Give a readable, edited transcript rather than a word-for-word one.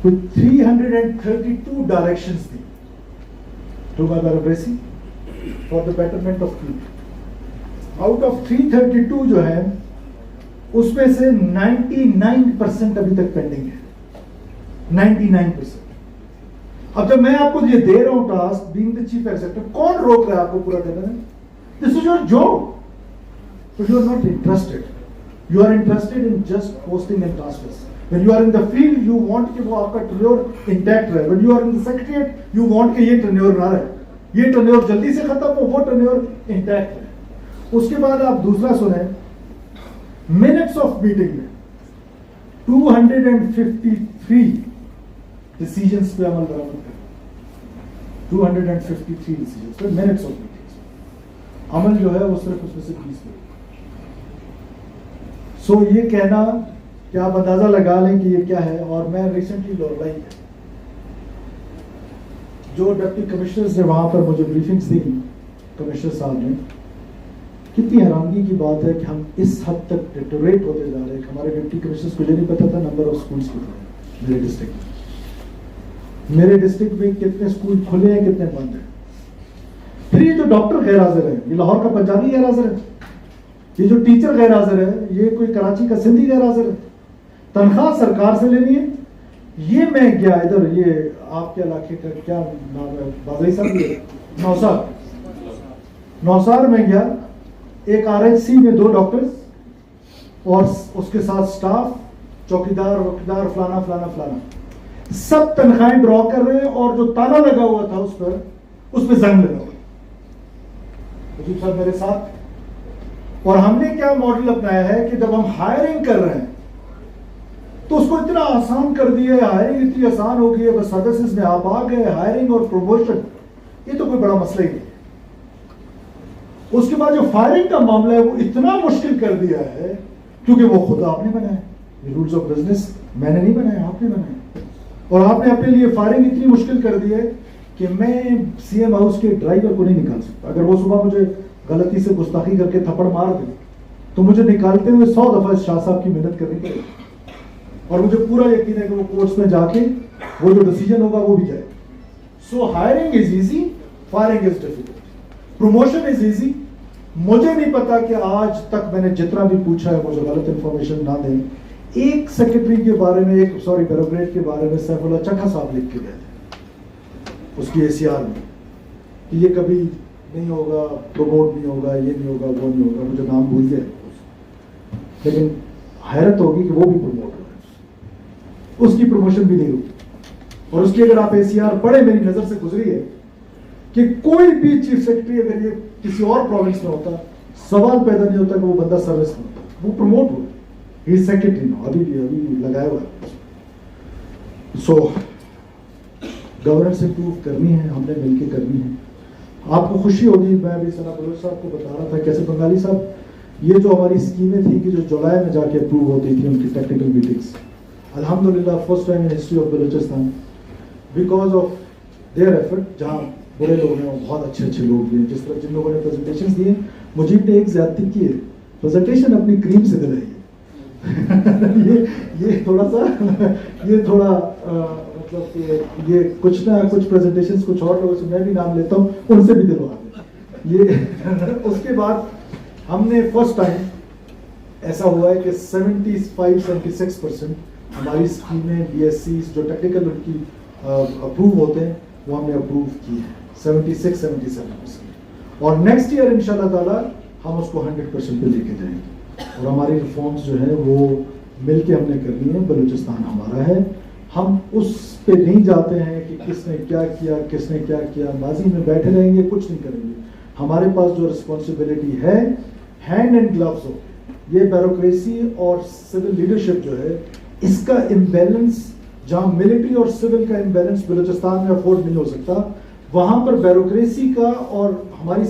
with 332 directions the to my bureaucracy for the betterment of people. Out of 332 جو ہے اس میں سے 99% ابھی تک پینڈنگ ہے. 99%. اب جب میں آپ کو یہ دے رہا ہوں task being the chief executive, کون روک رہا ہے آپ کو پورا کرنے میں؟ This is your job. But you are not interested. You are interested in just posting and transfers. When you are in the field, you want کہ وہ آپ کا tenure intact رہے. When you are in the secretariat, you want کہ یہ tenure نہ رہے. یہ tenure جلدی سے ختم ہو, وہ tenure intact رہے. اس کے بعد آپ دوسرا سنیں, minutes of meeting میں 253 decisions پہ عمل درآمد کریں. 253 decisions پہ minutes of meetings. عمل جو ہے وہ صرف اس میں سے 20 پہ. سو یہ کہنا کہ آپ اندازہ لگا لیں کہ یہ کیا ہے. اور میں ریسنٹلی لورلائی جو ڈپٹی کمشنرز نے وہاں پر مجھے بریفنگز دی, کمشنر صاحب نے, کتنی حیرانگی کی بات ہے کہ ہم اس حد تک ڈیٹوریٹ ہوتے جا رہے ہیں. ہمارے ڈپٹی کمشنرز کو یہ نہیں پتا تھا نمبر آف اسکولس کتنے میرے ڈسٹرکٹ میں. میرے ڈسٹرکٹ میں کتنے اسکول کھلے ہیں, کتنے بند ہیں. پھر یہ جو ڈاکٹر غیر حاضر ہے, یہ لاہور کا پنجابی غیر حاضر ہے. یہ جو ٹیچر غیر حاضر ہے, یہ کوئی کراچی کا سندھی غیر حاضر ہے. تنخواہ سرکار سے لینی ہے. یہ میں گیا ادھر, یہ آپ کے علاقے کا کیا نام ہے, بازائی صاحب, نوسار. نوسار میں گیا, ایک RHC میں 2 ڈاکٹرز اور اس کے ساتھ سٹاف, چوکیدار وکیدار فلانا فلانا فلانا, سب تنخواہیں ڈرا کر رہے ہیں. اور جو تالا لگا ہوا تھا اس پر, اس پہ زنگ لگا ہوا. عجیب صاحب میرے ساتھ. اور ہم نے کیا ماڈل اپنایا ہے کہ جب ہم ہائرنگ کر رہے ہیں تو اس کو اتنا آسان کر دیا ہے, ہائرنگ اتنی آسان ہو گئی ہے, بس سروسز میں آپ آ گئے, ہائرنگ اور پروموشن یہ تو کوئی بڑا مسئلہ ہی نہیں. اس کے بعد جو فائرنگ کا معاملہ ہے وہ اتنا مشکل کر دیا ہے کیونکہ وہ خود آپ نے بنایا. یہ رولز آف بزنس میں نے نہیں بنایا, آپ نے بنایا. اور آپ نے اپنے لیے فائرنگ اتنی مشکل کر دی ہے کہ میں CM ہاؤس کے ڈرائیور کو نہیں نکال سکتا. اگر وہ صبح مجھے غلطی سے گستاخی کر کے تھپڑ مار دے تو مجھے نکالتے ہوئے 100 دفعہ شاہ صاحب کی محنت کرنی پڑے. اور مجھے پورا یقین ہے کہ وہ کورس میں جا کے وہ جو ڈیسیجن ہوگا وہ بھی جائے. So hiring is easy, firing is difficult, promotion is easy. مجھے نہیں پتا کہ آج تک میں نے جتنا بھی پوچھا ہے مجھے غلط انفارمیشن نہ دیں. ایک سیکرٹری کے بارے میں, ایک بیوروکریٹ کے بارے میں سیف اللہ چکھا صاحب لکھ کے گئے تھے اس کی ACR میں کہ یہ کبھی نہیں ہوگا, پروموٹ نہیں ہوگا, یہ نہیں ہوگا, وہ نہیں ہوگا. مجھے نام بھول گیا, لیکن حیرت ہوگی کہ وہ بھی پروموٹ ہو رہا ہے, اس کی پروموشن بھی نہیں ہوگی. اور اس کی اگر آپ ACR پڑھیں, میری نظر سے گزری ہے کہ کوئی بھی چیف سیکرٹری اگر یہ کسی اور پروونس میں ہوتا, سوال پیدا نہیں ہوتا کہ وہ بندہ سروس میں ہوتا, وہ پروموٹ ہو. ہی سیکرٹری نا, ابھی لگایا ہوا ہے. سو گورننس امپروو کرنی ہے, ہم نے مل کے کرنی ہے. آپ کو خوشی ہوگی, میں ابھی ثنا بلوچ صاحب کو بتا رہا تھا کیسے بنگالی صاحب, یہ جو ہماری اسکیمیں تھیں کہ جو جولائی میں جا کے اپروو ہوتی تھی ان کی ٹیکنیکل میٹنگس, الحمدللہ first time in history of Balochistan because of their effort, جہاں برے لوگ ہیں وہ بہت اچھے اچھے لوگ ہیں. جس طرح جن لوگوں نے پریزنٹیشن دیے, مجیب نے ایک زیادتی کی ہے, پریزنٹیشن اپنی کریم سے دلائی ہے. یہ تھوڑا مطلب کہ یہ کچھ نہ کچھ پریزنٹیشن کچھ اور لوگوں سے میں بھی نام لیتا ہوں, ان سے بھی دلوا دیں یہ. اس کے بعد ہم نے فرسٹ ٹائم ایسا ہوا ہے کہ 75-76% ہماری اسکیمیں BSCs جو ٹیکنیکل ان کی اپروو ہوتے ہیں وہ ہم نے اپروو کی ہے 76-77%. اور نیکسٹ ایئر ان شاء اللہ تعالیٰ ہم اس کو 100% پہ لے کے جائیں گے. اور ہماری ریفارمس جو ہے وہ مل کے ہم نے کرنی ہے. بلوچستان ہمارا ہے, ہم اس پہ نہیں جاتے ہیں کہ کس نے کیا کیا, کس نے کیا کیا. ماضی میں بیٹھے رہیں گے, کچھ نہیں کریں گے. ہمارے پاس جو رسپانسبلٹی ہے ہینڈ اینڈ گلوز ہو, یہ بیوروکریسی اور سول لیڈرشپ جو ہے اس کا امبیلنس, جہاں ملٹری اور سول کا امبیلنس بلوچستان میں افورڈ نہیں ہو سکتا, وہاں پر بیوروکریسی کا اور ہماری